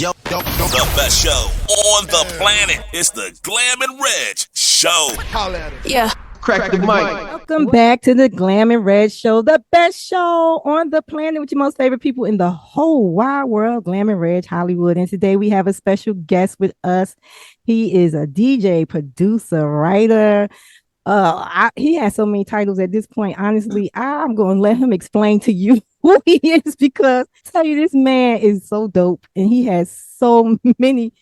The best show on the planet. It's the Glam and Reg Show. Yeah. Crack the mic. Welcome back to the Glam and Red Show, the best show on the planet with your most favorite people in the whole wide world, Glam and Reg Hollywood. And today we have a special guest with us. He is a DJ, producer, writer. He has so many titles at this point. Honestly, I'm going to let him explain to you who he is, because I tell you, this man is so dope and he has so many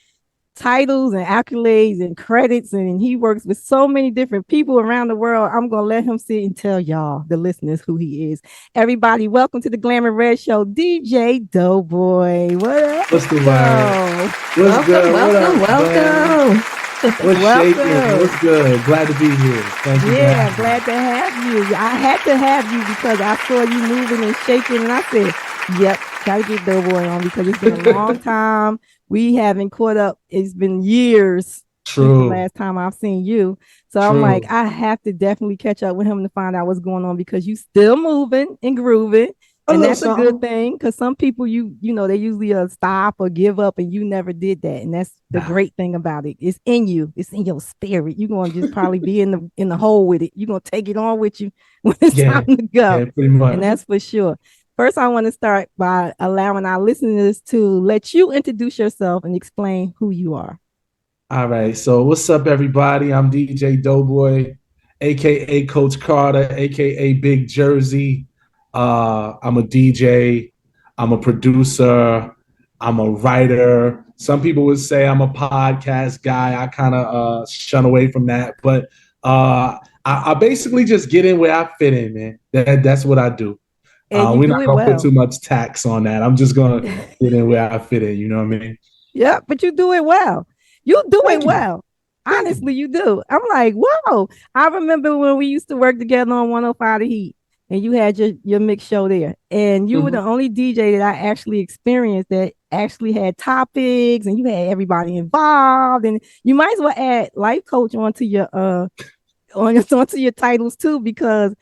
titles and accolades and credits, and he works with so many different people around the world. I'm gonna let him sit and tell y'all, the listeners, who he is. Everybody, welcome to the Glam and Red Show, DJ Doughboy. What up? What's the word? What's good? Welcome. What's shaking? What's good? Glad to be here. Thank you. Yeah, glad to have you. I had to have you because I saw you moving and shaking, and I said, yep, gotta get Doughboy on, because it's been a long time. We haven't caught up. It's been years since the last time I've seen you. So I'm like, I have to definitely catch up with him to find out what's going on, because you still moving and grooving. And that's a good thing, because some people, you know, they usually stop or give up, and you never did that. And that's the great thing about it. It's in you. It's in your spirit. You're going to just probably be in the hole with it. You're going to take it on with you when it's time to go. Yeah, pretty much. And that's for sure. First, I want to start by allowing our listeners to let you introduce yourself and explain who you are. All right. So what's up, everybody? I'm DJ Doughboy, a.k.a. Coach Carter, a.k.a. Big Jersey. I'm a DJ. I'm a producer. I'm a writer. Some people would say I'm a podcast guy. I kind of shun away from that. But I basically just get in where I fit in, man. That's what I do. We're not going to put too much tax on that. I'm just going to get in where I fit in. You know what I mean? Yeah, but you do it well. You do it well. Honestly, you do. I'm like, whoa. I remember when we used to work together on 105 The Heat, and you had your mix show there. And you were the only DJ that I actually experienced that actually had topics, and you had everybody involved. And you might as well add life coach onto your onto your titles too, because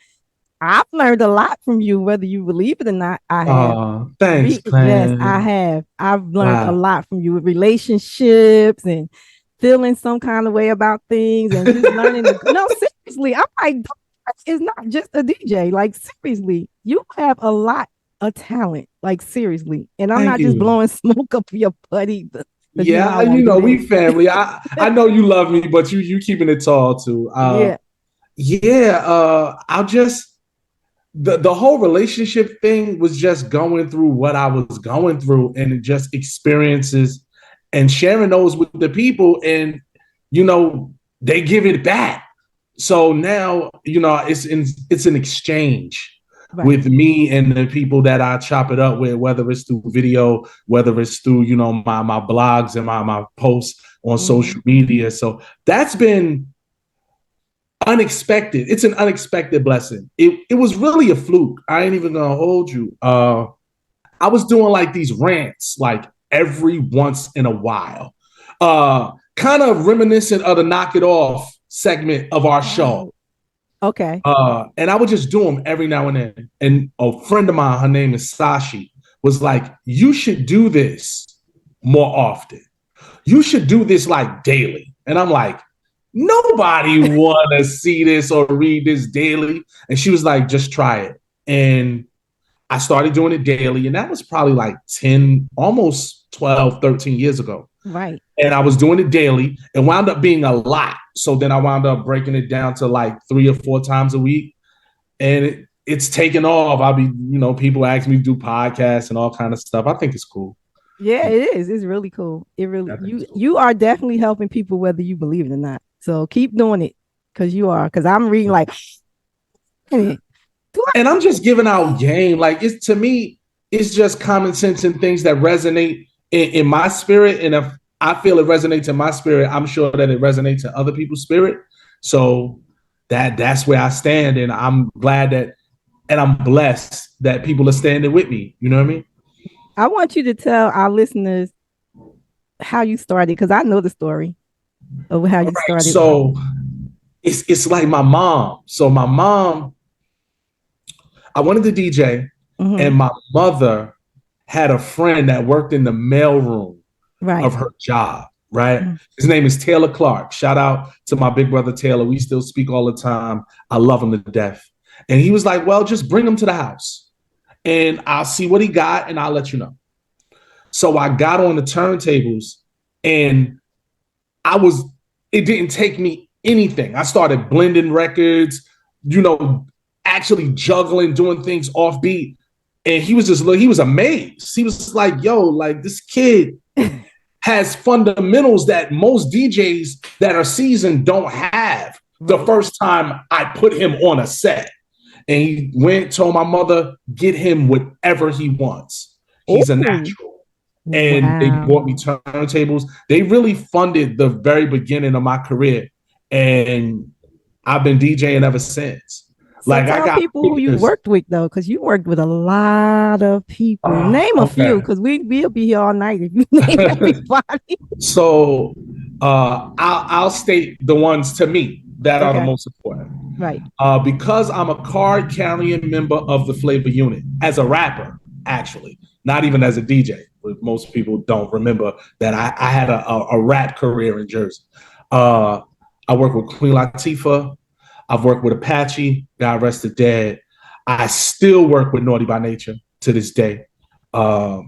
I've learned a lot from you, whether you believe it or not. I have. Thanks, man. Yes, I have. I've learned a lot from you with relationships and feeling some kind of way about things, and just learning. No, seriously, I'm like, it's not just a DJ. Like, seriously, you have a lot of talent. Like, seriously, and I'm not just blowing smoke up your butt either. Yeah, you know, we family. I know you love me, but you keeping it tall too. I'll just. The whole relationship thing was just going through what I was going through, and just experiences and sharing those with the people, and, you know, they give it back. So now, you know, it's an exchange with me and the people that I chop it up with, whether it's through video, whether it's through, you know, my blogs and my posts on social media. So that's been unexpected. It's an unexpected blessing. It was really a fluke. I ain't even gonna hold you. I was doing like these rants like every once in a while, kind of reminiscent of the Knock It Off segment of our show. Okay. And I would just do them every now and then. And a friend of mine, her name is Sashi, was like, you should do this more often. You should do this like daily. And I'm like, nobody want to see this or read this daily. And she was like, just try it. And I started doing it daily. And that was probably like 10, almost 12, 13 years ago. Right. And I was doing it daily. It wound up being a lot. So then I wound up breaking it down to like 3 or 4 times a week. And it's taken off. I'll be, you know, people ask me to do podcasts and all kind of stuff. I think it's cool. Yeah, it is. It's really cool. It really, you are definitely helping people, whether you believe it or not. So keep doing it, because you are. Because I'm reading like, and I'm just giving out game. Like, it's, to me, it's just common sense and things that resonate in my spirit. And if I feel it resonates in my spirit, I'm sure that it resonates in other people's spirit. So that's where I stand, and I'm glad that, and I'm blessed that people are standing with me. You know what I mean? I want you to tell our listeners how you started, because I know the story of how you started. So it's like my mom. So my mom, I wanted to DJ, and my mother had a friend that worked in the mailroom Right. of her job, right? Mm. His name is Taylor Clark. Shout out to my big brother Taylor. We still speak all the time. I love him to death. And he was like, well, just bring him to the house and I'll see what he got and I'll let you know. So I got on the turntables and it didn't take me anything. I started blending records, actually juggling, doing things offbeat. And he was amazed. He was like, yo, like this kid has fundamentals that most DJs that are seasoned don't have. The first time I put him on a set. And he told my mother, get him whatever he wants. He's a natural. And they bought me turntables. They really funded the very beginning of my career. And I've been DJing ever since. So I got people who you worked with though, because you worked with a lot of people. Name a few, because we'll be here all night if you name everybody. So I'll state the ones to me that are the most important. Right. Because I'm a card carrying member of the Flavor Unit as a rapper, actually, not even as a DJ. But most people don't remember that I had a rap career in Jersey. I work with Queen Latifah. I've worked with Apache, God rest the dead. I still work with Naughty by Nature to this day. I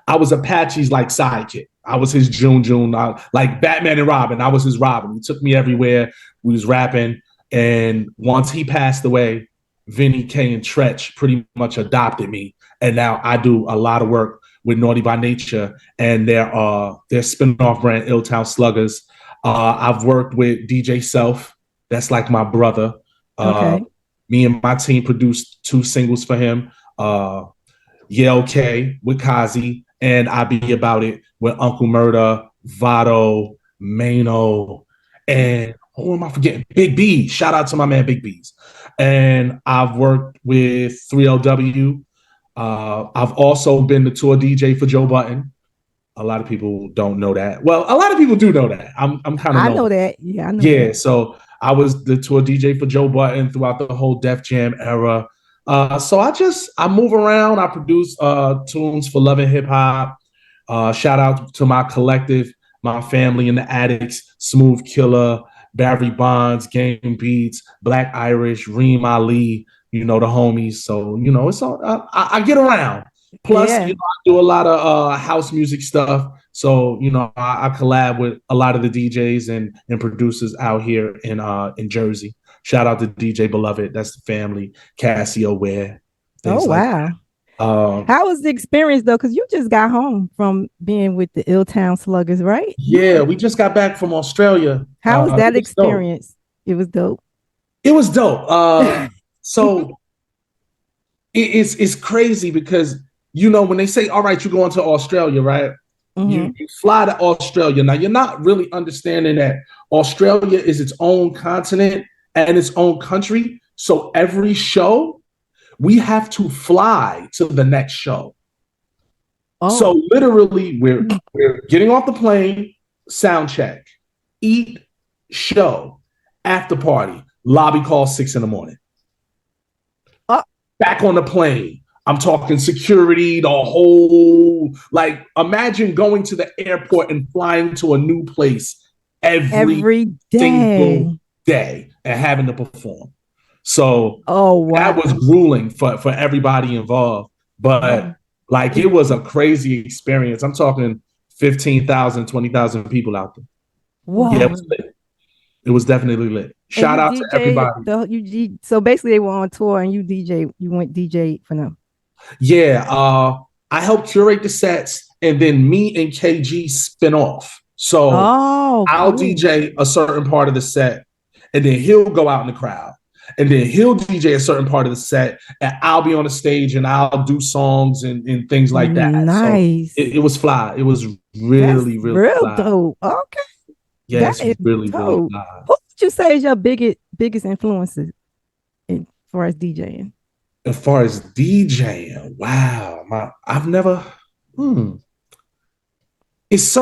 was Apache's like sidekick. I was his June, like Batman and Robin. I was his Robin. He took me everywhere. We was rapping. And once he passed away, Vinny K and Tretch pretty much adopted me. And now I do a lot of work with Naughty by Nature and their spinoff brand, Illtown Sluggers. I've worked with DJ Self. That's like my brother. Me and my team produced 2 singles for him. Yale K with Kazi and I Be About It with Uncle Murda, Vado, Mano, and who am I forgetting? Big B. Shout out to my man Big B's. And I've worked with 3LW. I've also been the tour DJ for Joe Budden. A lot of people don't know that. Well, a lot of people do know that. I'm kind of I know that. Yeah, I know. Yeah, so I was the tour DJ for Joe Budden throughout the whole Def Jam era. So I move around. I produce tunes for Love and Hip Hop. Shout out to my collective, my family in the Addicts, Smooth Killer, Barry Bonds, Game Beats, Black Irish, Reem Ali, the homies. So, it's all, I get around. Plus, I do a lot of house music stuff. So, I collab with a lot of the DJs and producers out here in Jersey. Shout out to DJ Beloved. That's the family. Casio Ware. Oh, wow. How was the experience, though? Because you just got home from being with the Illtown Sluggers, right? Yeah, we just got back from Australia. How was that experience? Dope. It was dope. It was dope. So it's crazy because, when they say, all right, you're going to Australia, right? Mm-hmm. You fly to Australia. Now, you're not really understanding that Australia is its own continent and its own country. So every show, we have to fly to the next show. Oh. So literally, we're getting off the plane, sound check, eat, show, after party, lobby call 6 a.m. Back on the plane. I'm talking security, the whole, imagine going to the airport and flying to a new place every single day and having to perform. So that was grueling for everybody involved. But it was a crazy experience. I'm talking 15,000, 20,000 people out there. Wow. Yeah, it was lit. It was definitely lit. Shout out to everybody. So basically they were on tour and you went DJ for them. Yeah, I helped curate the sets, and then me and KG spin off. So I'll DJ a certain part of the set, and then he'll go out in the crowd, and then he'll DJ a certain part of the set, and I'll be on the stage and I'll do songs and things like that. Nice. So it was fly. It was really real fly. Dope. Okay. Yeah, it's really fly. Who would you say is your biggest influences as far as DJing? As far as DJing, wow, I've never. It's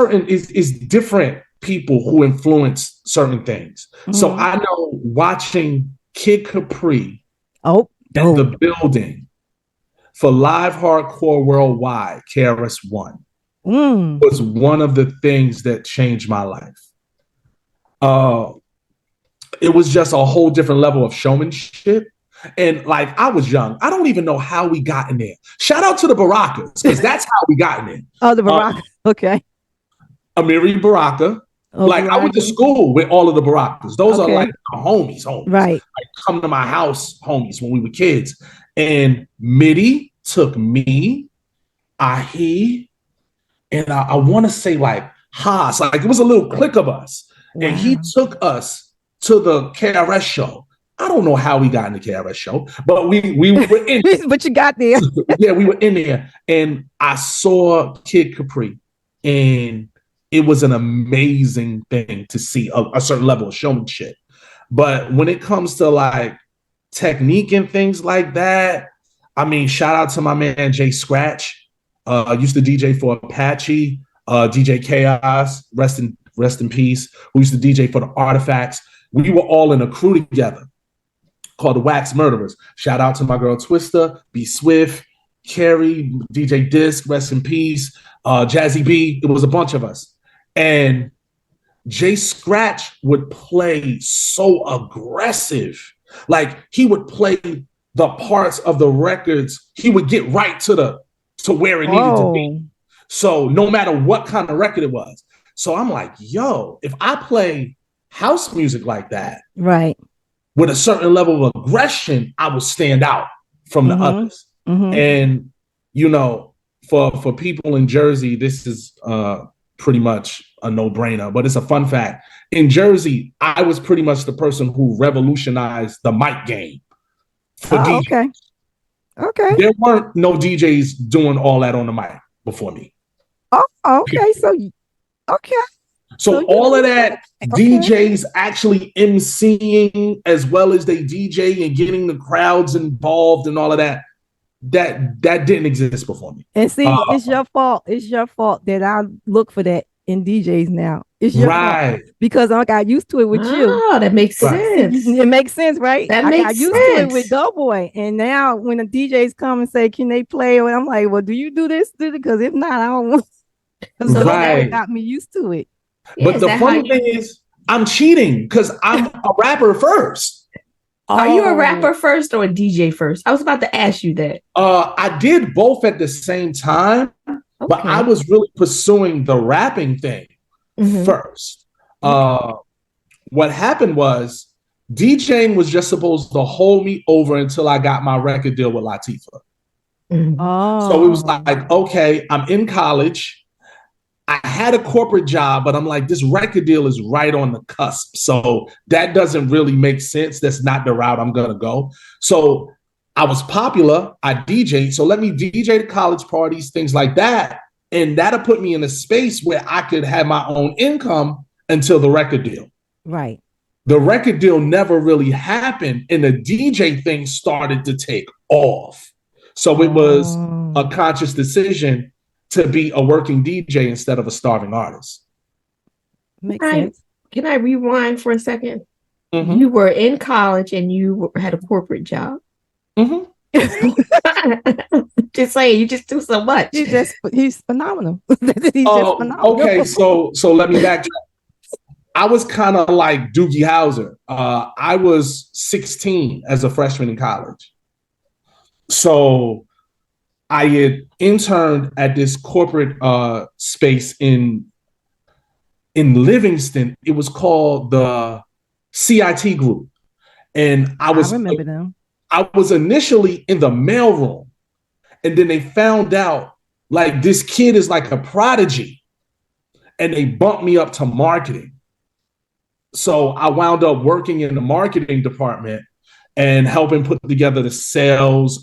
different people who influence certain things. Mm-hmm. So I know watching Kid Capri at the building for Live Hardcore Worldwide, KRS-One, was one of the things that changed my life. It was just a whole different level of showmanship. And like, I was young. I don't even know how we got in there. Shout out to the Barakas, because that's how we got in there. Oh, the Baraka. Okay. Amiri Baraka. Oh, like, I went to school with all of the Barakas. Those are like our homies. Right. Like, come to my house homies when we were kids. And Mitty took me, Ahi, and I want to say like Haas. Like, it was a little clique of us. Wow. And he took us to the KRS show. I don't know how we got in the KRS show, but we were in. But you got there. Yeah, we were in there. And I saw Kid Capri, and it was an amazing thing to see a certain level of showmanship. But when it comes to like technique and things like that, I mean, shout out to my man Jay Scratch. I used to DJ for Apache, DJ Chaos, rest in peace, who used to DJ for the Artifacts. We were all in a crew together called the Wax Murderers. Shout out to my girl Twista, B Swift, Carrie, DJ Disc, rest in peace, Jazzy B. It was a bunch of us. And Jay Scratch would play so aggressive. Like, he would play the parts of the records. He would get right to where it needed to be. So no matter what kind of record it was. So I'm like, yo, if I play house music like that, right, with a certain level of aggression, I will stand out from the others. And, you know, for people in Jersey, this is pretty much a no-brainer, but it's a fun fact. In Jersey, I was pretty much the person who revolutionized the mic game for DJs. Okay. There weren't no DJs doing all that on the mic before me. Oh, okay. So all of that, DJs actually MCing as well as they DJ and getting the crowds involved and all of that, that didn't exist before me. And see, it's your fault. It's your fault that I look for that in DJs now. It's your fault. Because I got used to it with you. Oh, that makes sense. It makes sense, right? I got used to it with Doughboy. And now when the DJs come and say, can they play? And I'm like, well, do you do this? Because if not, I don't want. So that got me used to it. But the funny thing is, I'm cheating because I'm a rapper first. Are you a rapper first or a DJ first? I was about to ask you that. I did both at the same time, but I was really pursuing the rapping thing first. What happened was DJing was just supposed to hold me over until I got my record deal with Latifah. So it was like, okay, I'm in college. I had a corporate job, but I'm like, this record deal is right on the cusp. So that doesn't really make sense. That's not the route I'm going to go. So I was popular. I DJed. So let me DJ to college parties, things like that. And that'll put me in a space where I could have my own income until the record deal. Right. The record deal never really happened. And the DJ thing started to take off. So it was a conscious decision to be a working DJ instead of a starving artist. Makes sense. Can I rewind for a second? Mm-hmm. You were in college and you had a corporate job. Mm-hmm. Just saying, you just do so much. He's phenomenal. He's just phenomenal. Okay, so let me backtrack. I was kind of like Doogie Howser. I was 16 as a freshman in college. So I had interned at this corporate space in Livingston. It was called the CIT Group. And I remember them. I was initially in the mailroom. And then they found out like this kid is like a prodigy. And they bumped me up to marketing. So I wound up working in the marketing department and helping put together the sales,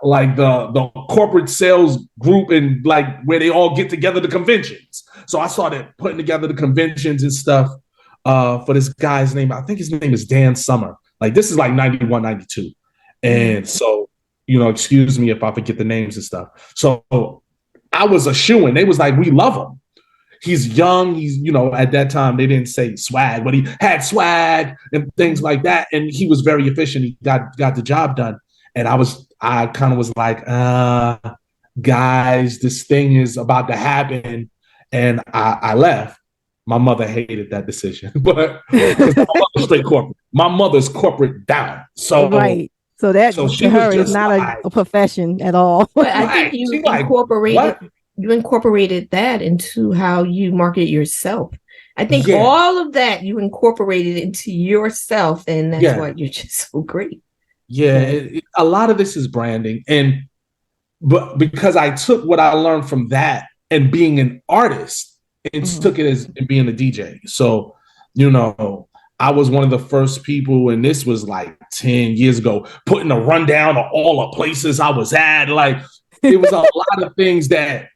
like the corporate sales group, and like where they all get together, the conventions. So I started putting together the conventions and stuff for this guy's name. I think his name is Dan Summer. Like this is like 91, 92. And so, excuse me if I forget the names and stuff. So I was a shoo-in. They was like, we love him. He's young. He's, at that time they didn't say swag, but he had swag and things like that. And he was very efficient. He got the job done. And I kind of was like, guys, this thing is about to happen. And I left. My mother hated that decision, but because my mother's corporate down. So right. So that so she to was her is just not like, a profession at all. But I think right. you She's like, incorporated what? you incorporated that into how you market yourself. I think Yeah. all of that you incorporated into yourself, and that's Yeah. why you're just so great. Yeah, a lot of this is branding, but because I took what I learned from that and being an artist and took it as being a DJ. So, I was one of the first people, and this was like 10 years ago, putting a rundown of all the places I was at. Like, it was a lot of things that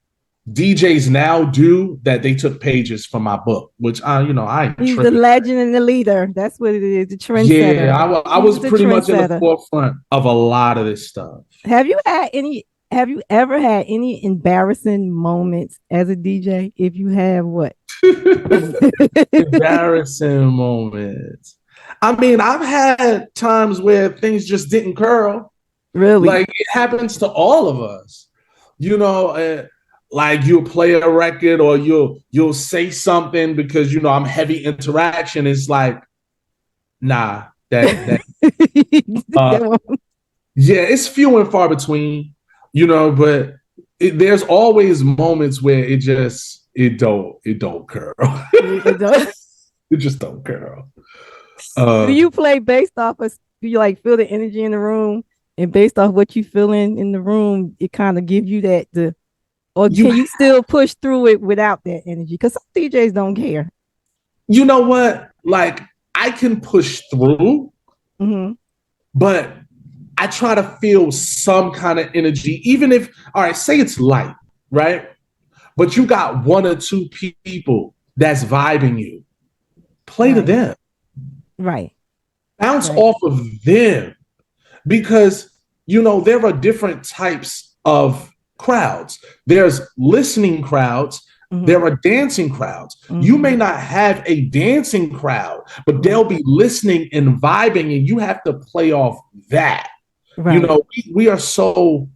DJs now do that they took pages from my book, which He's the legend and the leader. That's what it is. The trendsetter. Yeah, I was pretty much in the forefront of a lot of this stuff. Have you ever had any embarrassing moments as a DJ? If you have, what? Embarrassing moments. I mean, I've had times where things just didn't curl. Really? Like, it happens to all of us. Like you'll play a record or you'll say something because I'm heavy interaction. It's like, nah, that yeah, it's few and far between, but there's always moments where it don't curl. It just don't curl. Do you play based off of, do you like feel the energy in the room, and based off what you feeling in the room, it kind of gives you that or can you still push through it without that energy? Because some DJs don't care. You know what? Like, I can push through, but I try to feel some kind of energy, even if, all right, say it's light, right? But you got one or two people that's vibing you. Play to them. Right. Bounce off of them. Because, there are different types of crowds. There's listening crowds. There are dancing crowds. You may not have a dancing crowd, but they'll be listening and vibing, and you have to play off that. Right. We are so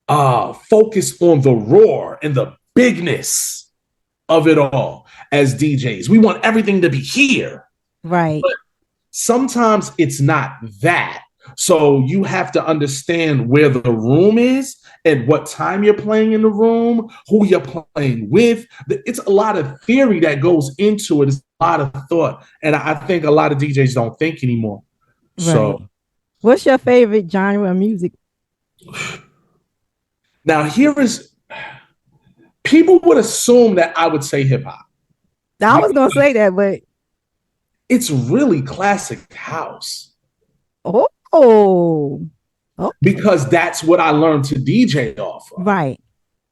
focused on the roar and the bigness of it all as DJs. We want everything to be here. Right. But sometimes it's not that. So you have to understand where the room is and what time you're playing in the room, who you're playing with. It's a lot of theory that goes into it. It's a lot of thought. And I think a lot of DJs don't think anymore. Right. So what's your favorite genre of music? Now, people would assume that I would say hip hop. I was going to say that, but it's really classic house. Oh. Because that's what I learned to DJ off of. Right.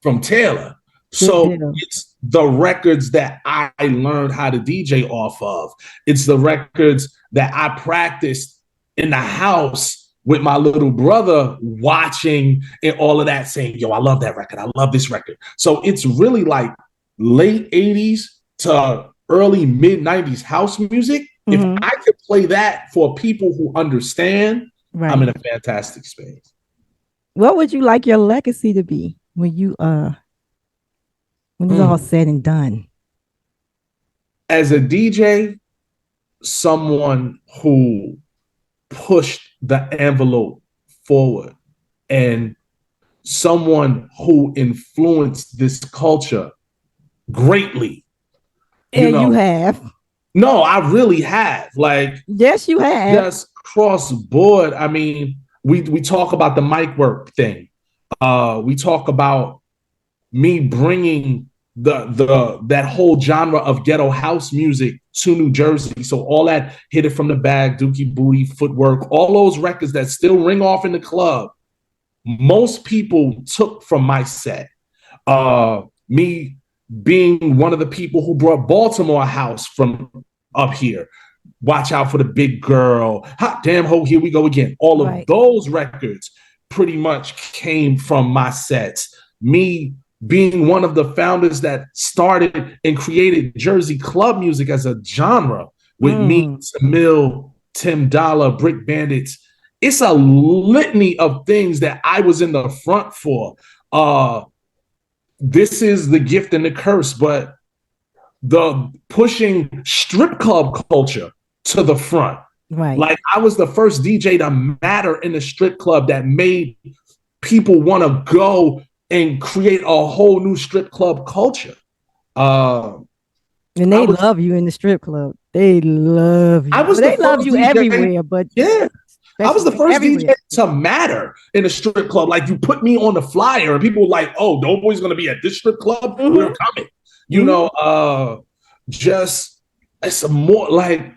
From Taylor. So it's the records that I learned how to DJ off of. It's the records that I practiced in the house with my little brother watching and all of that, saying, yo, I love that record. I love this record. So it's really like late 80s to early mid 90s house music. If I could play that for people who understand, I'm in a fantastic space. What would you like your legacy to be when it's all said and done? As a DJ, someone who pushed the envelope forward and someone who influenced this culture greatly. You have. No, I really have. Like, yes, you have. Just cross board. I mean, we talk about the mic work thing. We talk about me bringing that whole genre of ghetto house music to New Jersey. So all that Hit It From the Bag, Dookie Booty, Footwork, all those records that still ring off in the club, most people took from my set. Me being one of the people who brought Baltimore House from up here. Watch Out for the Big Girl. Hot Damn Ho, Here We Go Again. All of those records pretty much came from my sets. Me being one of the founders that started and created Jersey club music as a genre with me, Tamil, Tim Dollar, Brick Bandits. It's a litany of things that I was in the front for. This is the gift and the curse, but the pushing strip club culture to the front. Right. Like I was the first DJ to matter in the strip club that made people want to go and create a whole new strip club culture. And they love you in the strip club. They love you. They love you DJ, everywhere, but yeah. I was the first DJ to matter in a strip club. Like you put me on the flyer and people were like, oh, Doughboy's gonna be at this strip club. Mm-hmm. We're coming. You know, just it's a more like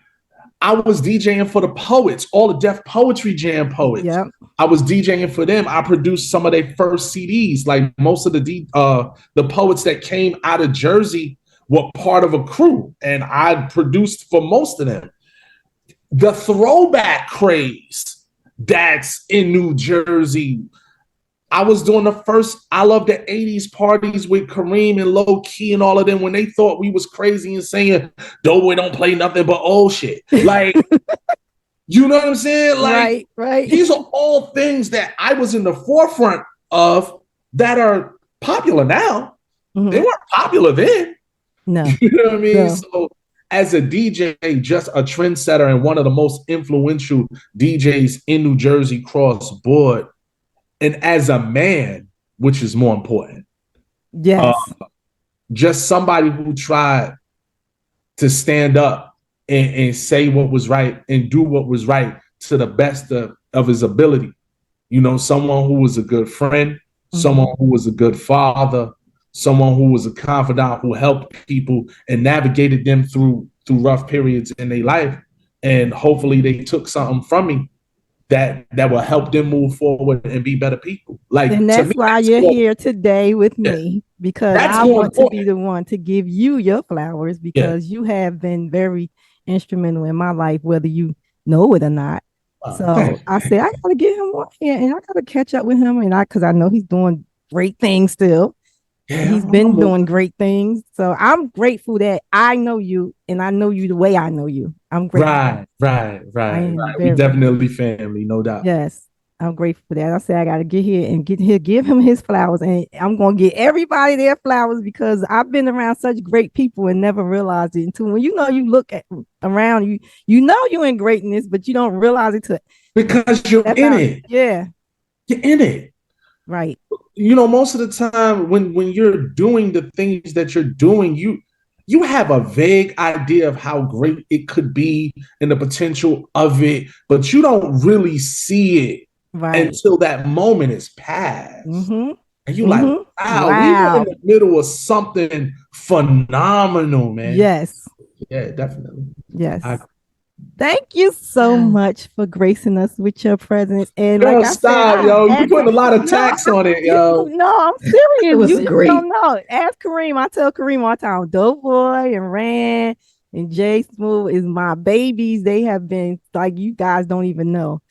I was DJing for the poets, all the Def Poetry Jam poets. Yep. I was DJing for them. I produced some of their first CDs. Like most of the poets that came out of Jersey were part of a crew, and I produced for most of them. The throwback craze that's in New Jersey. I was doing the first I Love the 80s parties with Kareem and Low Key and all of them when they thought we was crazy and saying, Doughboy don't play nothing but old shit. Like, you know what I'm saying? Like, right. These are all things that I was in the forefront of that are popular now. Mm-hmm. They weren't popular then. No. You know what I mean? No. So as a DJ, just a trendsetter and one of the most influential DJs in New Jersey cross board. And as a man, which is more important. Yes. Just somebody who tried to stand up and say what was right and do what was right to the best of his ability. You know, someone who was a good friend, someone who was a good father, someone who was a confidant who helped people and navigated them through rough periods in their life. And hopefully they took something from me that will help them move forward and be better people. Like, and that's why you're here today with me, because I want to be the one to give you your flowers, because you have been very instrumental in my life, whether you know it or not. So I said, I gotta get him on here and I gotta catch up with him, and because I know he's doing great things still. Yeah, he's been doing great things. So I'm grateful that I know you and I know you the way I know you. I'm grateful. Right. We definitely family, no doubt. Yes, I'm grateful for that. I said I got to get here and give him his flowers, and I'm going to get everybody their flowers, because I've been around such great people and never realized it until when you look around you know you're in greatness, but you don't realize it because you're in it. Yeah, you're in it. Right. You know, most of the time when you're doing the things that you're doing, you have a vague idea of how great it could be and the potential of it, but you don't really see it until that moment is past. Mm-hmm. And you're like, wow, we were in the middle of something phenomenal, man. Yes. Yeah, definitely. Yes. Thank you so much for gracing us with your presence. And girl, stop, yo. You're putting a lot of tax on it, yo. No, I'm serious. It was great. Don't know. Ask Kareem. I tell Kareem all the time, Doughboy and Rand and Jay Smooth is my babies. They have been like, you guys don't even know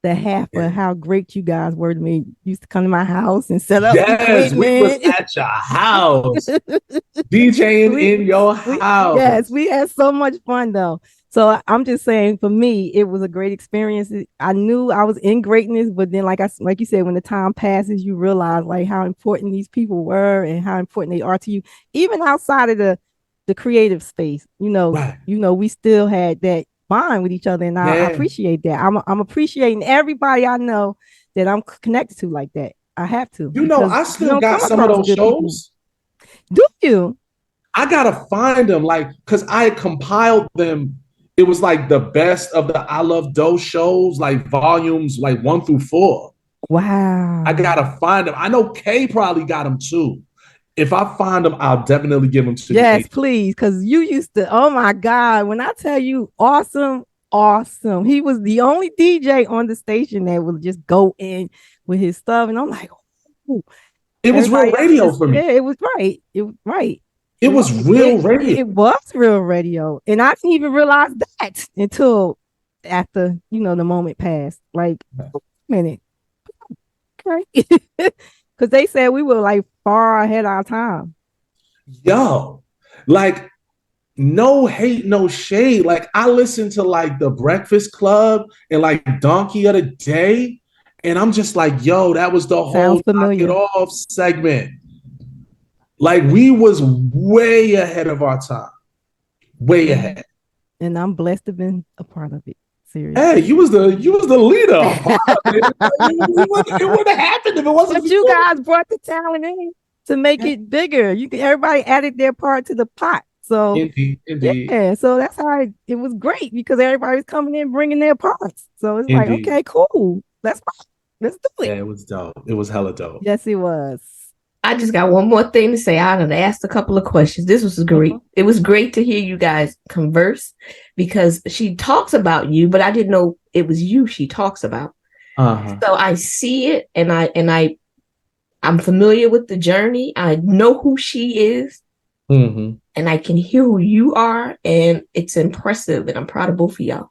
the half of how great you guys were to me. You used to come to my house and set up. Yes, we was at your house. DJing in your house. Yes, we had so much fun though. So I'm just saying, for me, it was a great experience. I knew I was in greatness, but then, like you said, when the time passes, you realize like how important these people were and how important they are to you, even outside of the creative space. You know, we still had that bond with each other, and I appreciate that. I'm appreciating everybody I know that I'm connected to like that. I have to. You know, I still got some of those shows. People. Do you? I gotta find them, like, because I compiled them. It was like the best of the I Love Dough shows, like volumes like 1 through 4. Wow. I gotta find them. I know Kay probably got them too. If I find them, I'll definitely give them to you. Yes, please. Because you used to, oh my God, when I tell you awesome. He was the only DJ on the station that would just go in with his stuff. And I'm like, oh. It was real radio for me. Yeah, it was right. It was right. It was real radio. It was real radio. And I didn't even realize that until after, the moment passed. Like, wait a minute. Okay. Because they said we were like far ahead of our time. Yo, like, no hate, no shade. Like, I listened to like The Breakfast Club and like Donkey of the Day. And I'm just like, yo, that was the whole Sounds Knock It familiar. Off segment. Like, we was way ahead of our time. Way ahead. And I'm blessed to have been a part of it. Seriously. Hey, you was the leader. A part of it. It wouldn't have happened if it wasn't But for you guys brought the talent in to make it bigger. Everybody added their part to the pot. So Indeed. yeah, so that's how it was great because everybody was coming in bringing their parts. So it's like, Indeed. okay, cool. Let's do it. Yeah, it was dope. It was hella dope. Yes, it was. I just got one more thing to say. I done asked a couple of questions. This was great. It was great to hear you guys converse because she talks about you, but I didn't know it was you she talks about. So I see it, and I'm familiar with the journey. I know who she is, and I can hear who you are, and it's impressive. And I'm proud of both of y'all.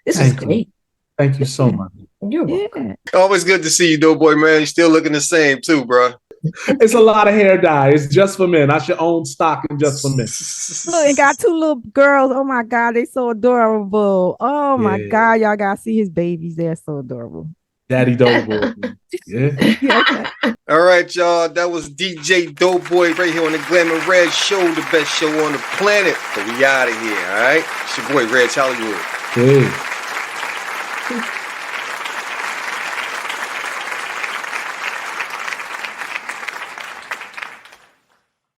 This is great. Thank you so much. You're welcome. Always good to see you, Doughboy, man. You're still looking the same too, bro. It's a lot of hair dye. It's just for men. I should own stock in just for men. Look, and got 2 little girls. Oh my God, they so adorable. Oh my God, y'all gotta see his babies. They're so adorable. Daddy Doughboy. Yeah. All right, y'all. That was DJ Doughboy right here on the Glamour Red Show, the best show on the planet. So we out of here, all right? It's your boy, Reg Hollywood. Hey.